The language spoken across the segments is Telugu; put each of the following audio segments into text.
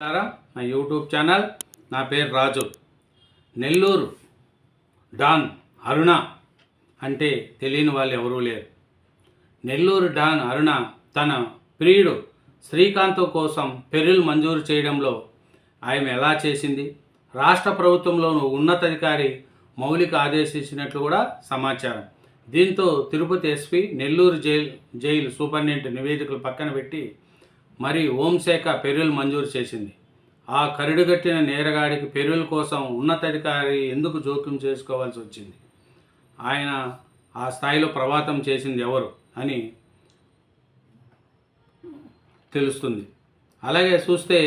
నా యూట్యూబ్ ఛానల్. నా పేరు రాజు. నెల్లూరు డాన్ అరుణ అంటే తెలియని వాళ్ళు ఎవరూ లేరు. నెల్లూరు డాన్ అరుణ తన ప్రియుడు శ్రీకాంత్ కోసం పెరుల్ మంజూరు చేయడంలో ఆమె ఎలా చేసింది, రాష్ట్ర ప్రభుత్వంలోని ఉన్నతాధికారి మౌలిక ఆదేశించినట్లు కూడా సమాచారం. దీంతో Tirupati SP Nellore jail superintendent నివేదికలు పక్కన పెట్టి మరి హోంశాఖ పెరుల్ మంజూరు చేసింది. ఆ కరుడుగట్టిన నేరగాడికి పెరుల్ కోసం ఉన్నతాధికారి ఎందుకు జోక్యం చేసుకోవాల్సి వచ్చింది? ఆయన ఆ స్థాయిలో ప్రభావితం చేసింది ఎవరు అని తెలుస్తుంది. అలాగే చూస్తే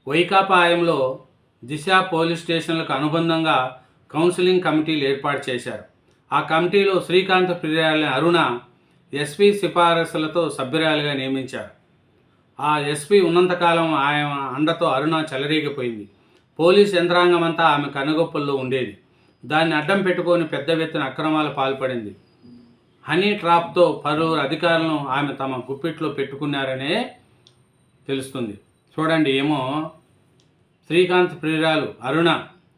వైకాపా హయాంలో దిశ పోలీస్ స్టేషన్లకు అనుబంధంగా కౌన్సిలింగ్ కమిటీలు ఏర్పాటు చేశారు. ఆ కమిటీలో శ్రీకాంత్ ప్రియురాలిని అరుణ ఎస్పీ సిఫారసులతో సభ్యురాలిగా నియమించారు. ఆ ఎస్పీ ఉన్నంతకాలం ఆయన అండతో అరుణ చెలరేగిపోయింది. పోలీస్ యంత్రాంగం అంతా ఆమె కనుగొప్పల్లో ఉండేది. దాన్ని అడ్డం పెట్టుకొని పెద్ద ఎత్తున అక్రమాలు పాల్పడింది. హనీ ట్రాప్తో పలువురు అధికారులను ఆమె తమ గుప్పిట్లో పెట్టుకున్నారనే తెలుస్తుంది. చూడండి, ఏమో శ్రీకాంత్ ప్రియురాలు అరుణ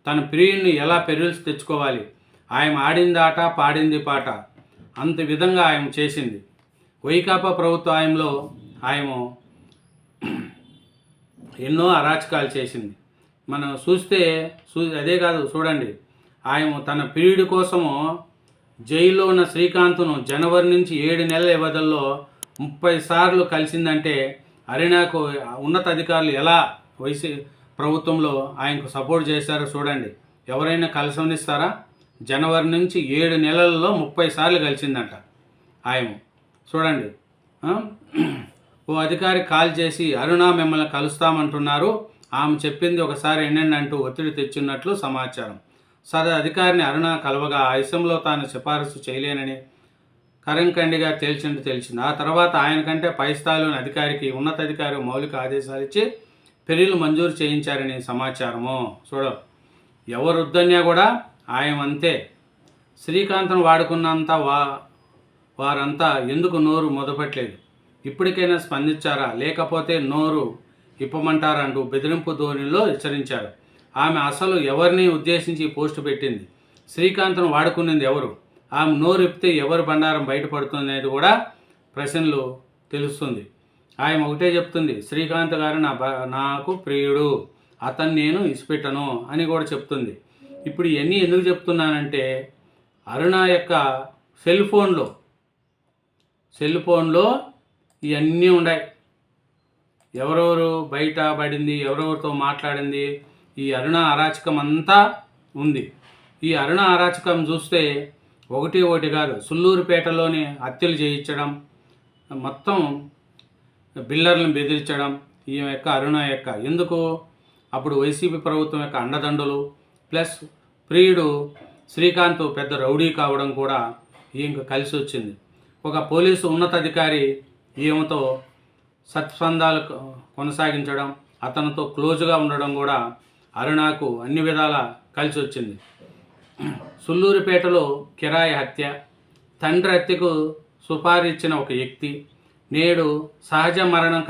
తన ప్రియుడిని ఎలా పెరుల్స్ తెచ్చుకోవాలి, ఆయన ఆడిందాట పాడింది పాట, అంత విధంగా ఆయన చేసింది. వైకాపా ప్రభుత్వ హయాంలో ఆయన ఎన్నో అరాచకాలు చేసింది. మనం చూస్తే అదే కాదు, చూడండి, ఆయన తన ప్రియుడి కోసము జైల్లో ఉన్న శ్రీకాంత్ను జనవరి నుంచి 7 నెలల వ్యవధిలో 30 సార్లు కలిసిందంటే అరుణకు ఉన్నతాధికారులు ఎలా ప్రభుత్వంలో ఆయనకు సపోర్ట్ చేశారో చూడండి. ఎవరైనా కలిసనిస్తారా? జనవరి నుంచి 7 నెలల్లో 30 సార్లు కలిసిందంట ఆయన. చూడండి, ఓ అధికారి కాల్ చేసి అరుణ మిమ్మల్ని కలుస్తామంటున్నారు, ఆమె చెప్పింది ఒకసారి ఎన్నండి అంటూ ఒత్తిడి తెచ్చున్నట్లు సమాచారం. సరే, అధికారిని అరుణ కలవగా ఆ విషయంలో తాను సిఫారసు చేయలేనని కరంకండిగా తేల్చినట్టు తెలిసింది. ఆ తర్వాత ఆయన కంటే పై స్థాయిలోని అధికారికి ఉన్నతాధికారి మౌలిక ఆదేశాలు ఇచ్చి పెరులు మంజూరు చేయించారని సమాచారము. ఎవరు వద్దన్నా కూడా ఆయన అంతే. శ్రీకాంత్ను వాడుకున్నంత వారంతా ఎందుకు నోరు మొదపట్లేదు? ఇప్పటికైనా స్పందించారా, లేకపోతే నోరు ఇప్పమంటారా అంటూ బెదిరింపు ధోరణిలో హెచ్చరించారు. ఆమె అసలు ఎవరిని ఉద్దేశించి పోస్టు పెట్టింది, శ్రీకాంత్ను వాడుకునేది ఎవరు, ఆమె నోరు ఇప్పితే ఎవరు బండారం బయటపడుతుంది అనేది కూడా ప్రశ్నలు తెలుస్తుంది. ఆయన ఒకటే చెప్తుంది, శ్రీకాంత్ గారు నాకు ప్రియుడు, అతన్ని నేను ఇసిపెట్టను అని కూడా చెప్తుంది. ఇప్పుడు ఇవన్నీ ఎందుకు చెప్తున్నానంటే అరుణ యొక్క సెల్ ఫోన్లో ఇవన్నీ ఉన్నాయి. ఎవరెవరు బయట పడింది, ఎవరెవరితో మాట్లాడింది, ఈ అరుణ అరాచకం అంతా ఉంది. ఈ అరుణ అరాచకం చూస్తే ఒకటి కాదు, సుల్లూరుపేటలోని హత్యలు చేయించడం, మొత్తం బిల్డర్లను బెదిరించడం ఈ యొక్క అరుణ యొక్క ఎందుకు అప్పుడు వైసీపీ ప్రభుత్వం యొక్క అండదండలు ప్లస్ ప్రియుడు శ్రీకాంత్ పెద్ద రౌడీ కావడం కూడా ఈమెకు కలిసి వచ్చింది. ఒక పోలీసు ఉన్నతాధికారి ఈమెతో సత్సంధాలు కొనసాగించడం, అతనితో క్లోజ్గా ఉండడం కూడా అరుణకు అన్ని విధాలా కలిసి వచ్చింది. సుల్లూరుపేటలో కిరాయి హత్య, తండ్రి హత్యకు సుపారీ ఇచ్చిన ఒక వ్యక్తి నేడు సహజ మరణం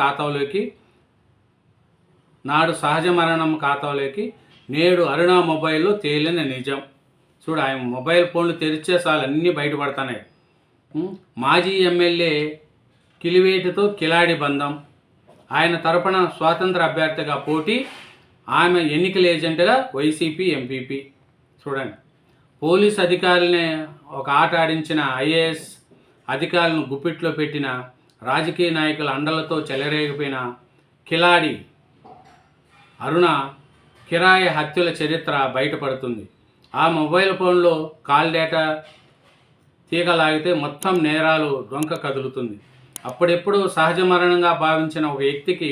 ఖాతాలోకి నేడు అరుణ మొబైల్లో తేలిన నిజం. చూడు, ఆయన మొబైల్ ఫోన్లు తెరిచే చాలు అన్నీ బయటపడుతున్నాయి. మాజీ ఎమ్మెల్యే కిలివేటితో కిలాడి బంధం, ఆయన తరపున స్వాతంత్ర అభ్యర్థిగా పోటీ, ఆమె ఎన్నికల ఏజెంట్గా వైసీపీ ఎంపీపీ. చూడండి, పోలీస్ అధికారులనే ఒక ఆట ఆడించిన ఐఏఎస్ అధికారులను గుప్పిట్లో పెట్టిన రాజకీయ నాయకుల అండలతో చెలరేగిపోయిన కిలాడి అరుణ కిరాయి హత్యల చరిత్ర బయటపడుతుంది. ఆ మొబైల్ ఫోన్లో కాల్ డేటా తీగలాగితే మొత్తం నేరాలు డొంక కదులుతుంది. అప్పుడెప్పుడు సహజ మరణంగా భావించిన ఒక వ్యక్తికి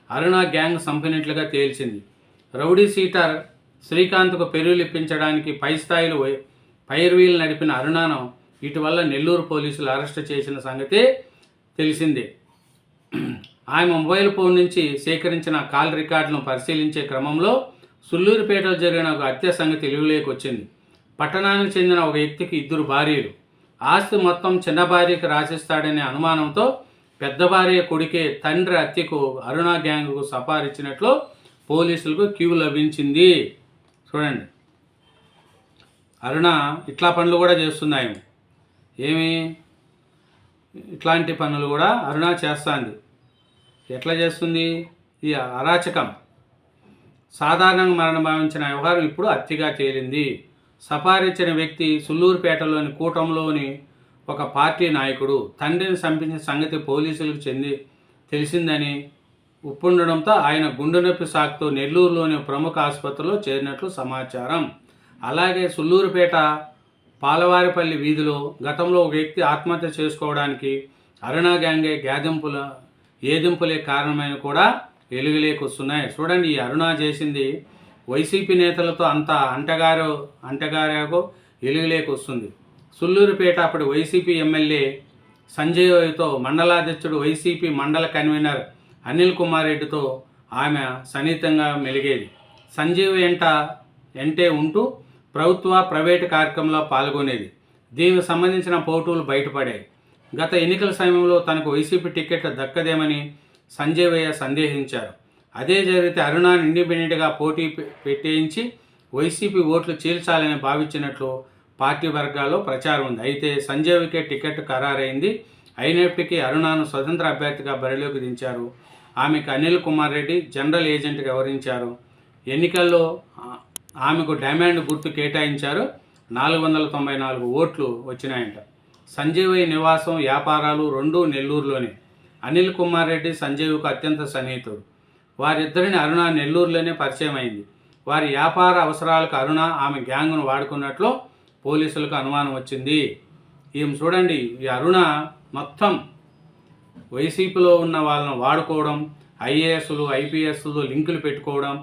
అరుణ గ్యాంగ్ చంపినట్లుగా తేల్చింది. రౌడీ సీటర్ శ్రీకాంత్కు పెరులు ఇప్పించడానికి పై స్థాయిలో పైర్వీలు నడిపిన అరుణను ఇటీవల నెల్లూరు పోలీసులు అరెస్టు చేసిన సంగతి తెలిసిందే. ఆమె మొబైల్ ఫోన్ నుంచి సేకరించిన కాల్ రికార్డులను పరిశీలించే క్రమంలో సుల్లూరుపేటలో జరిగిన ఒక హత్య సంగతి వెలుగులోకి వచ్చింది. పట్టణానికి చెందిన ఒక వ్యక్తికి 2 భార్యలు, ఆస్తి మొత్తం చిన్న భార్యకి రాసిస్తాడనే అనుమానంతో పెద్ద భార్య కొడుకే తండ్రి హత్యకు అరుణ గ్యాంగ్కు సపారిచ్చినట్లు పోలీసులకు క్యూ లభించింది. చూడండి, అరుణ ఇట్లా పనులు కూడా చేస్తున్నాయి. ఏమి ఇట్లాంటి పనులు కూడా అరుణ చేస్తుంది. ఎట్లా చేస్తుంది? ఈ అరాచకం. సాధారణంగా మరణం భావించిన వ్యవహారం ఇప్పుడు హత్యగా తేలింది. సపారించిన వ్యక్తి సుల్లూరుపేటలోని కూటంలోని ఒక పార్టీ నాయకుడు. తండ్రిని చంపించిన సంగతి పోలీసులకు తెలిసిందని ఉప్పుండడంతో ఆయన గుండె నొప్పి సాకుతో నెల్లూరులోని ప్రముఖ ఆసుపత్రిలో చేరినట్లు సమాచారం. అలాగే సుల్లూరుపేట పాలవారిపల్లి వీధిలో గతంలో ఒక వ్యక్తి ఆత్మహత్య చేసుకోవడానికి అరుణ గ్యాంగే ఏదింపులే కారణమైన కూడా వెలుగులోకి వస్తున్నాయి. చూడండి, ఈ అరుణ చేసింది వైసీపీ నేతలతో అంత అంటగారాగో వెలుగులోకి వస్తుంది. సుల్లూరుపేట అప్పటి వైసీపీ ఎమ్మెల్యే సంజయ్తో మండలాధ్యక్షుడు వైసీపీ మండల కన్వీనర్ అనిల్ కుమార్ రెడ్డితో ఆమె సన్నిహితంగా మెలిగేది. సంజీవ్ ఎంటే ఉంటూ ప్రభుత్వ ప్రైవేటు కార్యక్రమంలో పాల్గొనేది. దీనికి సంబంధించిన ఫోటోలు బయటపడాయి. గత ఎన్నికల సమయంలో తనకు వైసీపీ టికెట్ దక్కదేమని సంజయ్ సందేహించారు. అదే జరిగితే అరుణాని ఇండిపెండెంట్గా పోటీ పెట్టేయించి వైసీపీ ఓట్లు చీల్చాలని భావించినట్లు పార్టీ వర్గాల్లో ప్రచారం ఉంది. అయితే సంజయ్కే టికెట్ ఖరారైంది. అయినప్పటికీ అరుణాను స్వతంత్ర అభ్యర్థిగా బరిలోకి దించారు. ఆమెకు అనిల్ కుమార్ రెడ్డి జనరల్ ఏజెంట్గా వ్యవహరించారు. ఎన్నికల్లో ఆమెకు డైమండ్ గుర్తు కేటాయించారు. 494 ఓట్లు వచ్చినాయంట. సంజయ్ నివాసం వ్యాపారాలు రెండూ నెల్లూరులోనే. అనిల్ కుమార్ రెడ్డి సంజయ్కు అత్యంత సన్నిహితుడు. వారిద్దరిని అరుణ నెల్లూరులోనే పరిచయం అయింది. వారి వ్యాపార అవసరాలకు అరుణ ఆమె గ్యాంగ్ను వాడుకున్నట్లు పోలీసులకు అనుమానం వచ్చింది. ఈమె చూడండి, ఈ అరుణ మొత్తం వైసీపీలో ఉన్న వాళ్ళను వాడుకోవడం, ఐఏఎస్లు ఐపీఎస్లతో లింకులు పెట్టుకోవడం,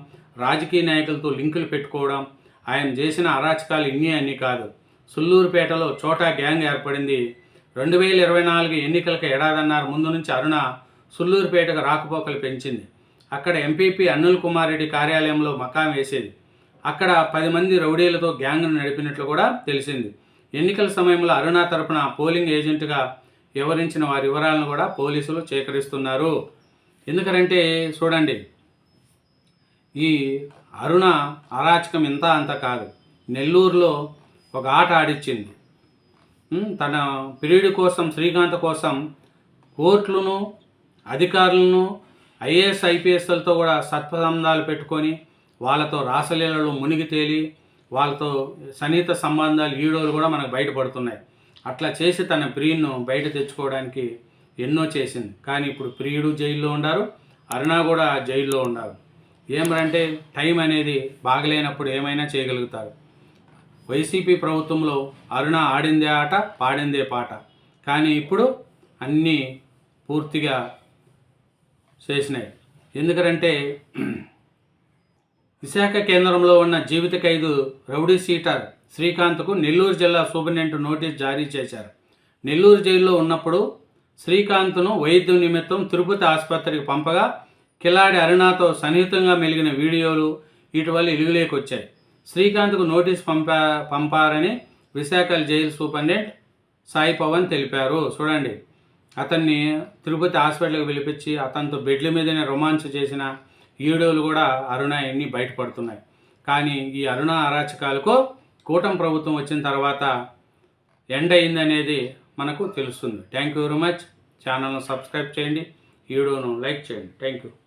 రాజకీయ నాయకులతో లింకులు పెట్టుకోవడం, ఆయన చేసిన అరాచకాలు అన్నీ కాదు. సుల్లూరుపేటలో చోటా గ్యాంగ్ ఏర్పడింది. 2024 ఎన్నికలకు ఏడాదన్నర ముందు నుంచి అరుణ సుల్లూరుపేటకు రాకపోకలు పెంచింది. అక్కడ ఎంపీపీ అనిల్ కుమార్ రెడ్డి కార్యాలయంలో మకాం వేసేది. అక్కడ 10 మంది రౌడీలతో గ్యాంగ్ను నడిపినట్లు కూడా తెలిసింది. ఎన్నికల సమయంలో అరుణ తరపున పోలింగ్ ఏజెంట్గా వివరించిన వారి వివరాలను కూడా పోలీసులు సేకరిస్తున్నారు. ఎందుకంటే చూడండి, ఈ అరుణ అరాచకం ఇంత అంత కాదు. నెల్లూరులో ఒక ఆట ఆడిచ్చింది. తన పీరియడ్ కోసం, శ్రీకాంత్ కోసం కోర్టులను, అధికారులను, ఐఏఎస్ ఐపీఎస్లతో కూడా సత్సంబంధాలు పెట్టుకొని వాళ్ళతో రాసలీలలో మునిగి తేలి వాళ్ళతో సన్నిహిత సంబంధాలు వీడియోలు కూడా మనకు బయటపడుతున్నాయి. అట్లా చేసి తన ప్రియును బయట తెచ్చుకోవడానికి ఎన్నో చేసింది. కానీ ఇప్పుడు ప్రియుడు జైల్లో ఉండారు, అరుణ కూడా జైల్లో ఉండారు. ఏమంటే టైం అనేది బాగలేనప్పుడు ఏమైనా చేయగలుగుతారు. వైసీపీ ప్రభుత్వంలో అరుణ ఆడిందే ఆట, పాడిందే పాట. కానీ ఇప్పుడు అన్నీ పూర్తిగా చేసినాయి. ఎందుకంటే విశాఖ కేంద్రంలో ఉన్న జీవిత ఖైదు రౌడీ షీటర్ శ్రీకాంత్కు నెల్లూరు జిల్లా సూపరింటెండెంట్ నోటీస్ జారీ చేశారు. నెల్లూరు జైల్లో ఉన్నప్పుడు శ్రీకాంత్ను వైద్యం నిమిత్తం తిరుపతి ఆసుపత్రికి పంపగా కిలాడి అరుణతో సన్నిహితంగా మెలిగిన వీడియోలు ఇటీవల వెలుగులోకి వచ్చాయి. శ్రీకాంత్కు నోటీస్ పంపారని విశాఖ జైలు సూపరింటెండెంట్ సాయి పవన్ తెలిపారు. చూడండి, అతన్ని తిరుపతి హాస్పిటల్కి పిలిపించి అతనితో బెడ్ల మీదనే రొమాన్స్ చేసిన వీడియోలు కూడా అరుణ ఎన్ని బయటపడుతున్నాయి. కానీ ఈ అరుణ అరాచకాలకు కూటమి ప్రభుత్వం వచ్చిన తర్వాత ఎండ్ అయిందనేది మనకు తెలుస్తుంది. Thank you very much. ఛానల్ను సబ్స్క్రైబ్ చేయండి, వీడియోను లైక్ చేయండి. Thank you.